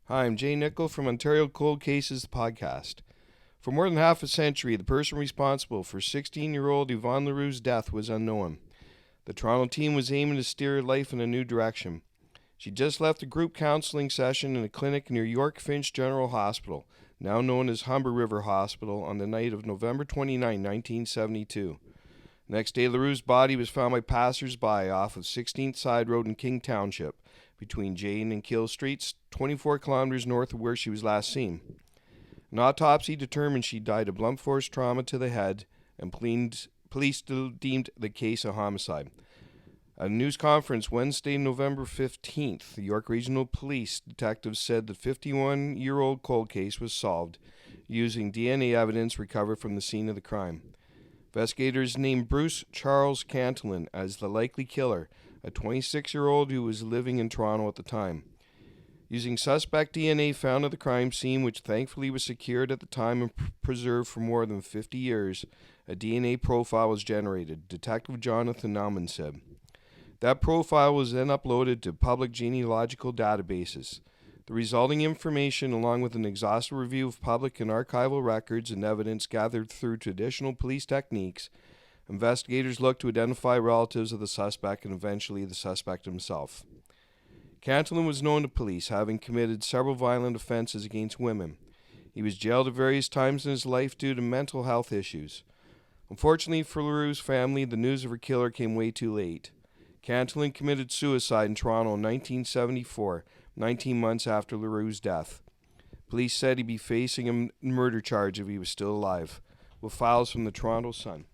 Hi, I'm Jay Nicoll from Ontario Cold Cases podcast. For more than half a century, the person responsible for 16-year-old Yvonne Leroux's death was unknown. The Toronto team was aiming to steer her life in a new direction. She just left a group counseling session in a clinic near York Finch General Hospital, now known as Humber River Hospital, on the night of November 29, 1972. Next day, Leroux's body was found by passers-by off of 16th Side Road in King Township, between Jane and Kill Streets, 24 kilometers north of where she was last seen. An autopsy determined she died of blunt force trauma to the head, and police deemed the case a homicide. At a news conference Wednesday, November 15th, the York Regional Police detectives said the 51-year-old cold case was solved using DNA evidence recovered from the scene of the crime. Investigators named Bruce Charles Cantelon as the likely killer, a 26-year-old who was living in Toronto at the time. Using suspect DNA found at the crime scene, which thankfully was secured at the time and preserved for more than 50 years, a DNA profile was generated, Detective Jonathan Nauman said. That profile was then uploaded to public genealogical databases. The resulting information, along with an exhaustive review of public and archival records and evidence gathered through traditional police techniques, investigators looked to identify relatives of the suspect and eventually the suspect himself. Cantelon was known to police, having committed several violent offenses against women. He was jailed at various times in his life due to mental health issues. Unfortunately for Leroux's family, the news of her killer came way too late. Cantelon committed suicide in Toronto in 1974, 19 months after Leroux's death. Police said he'd be facing a murder charge if he was still alive. With files from the Toronto Sun.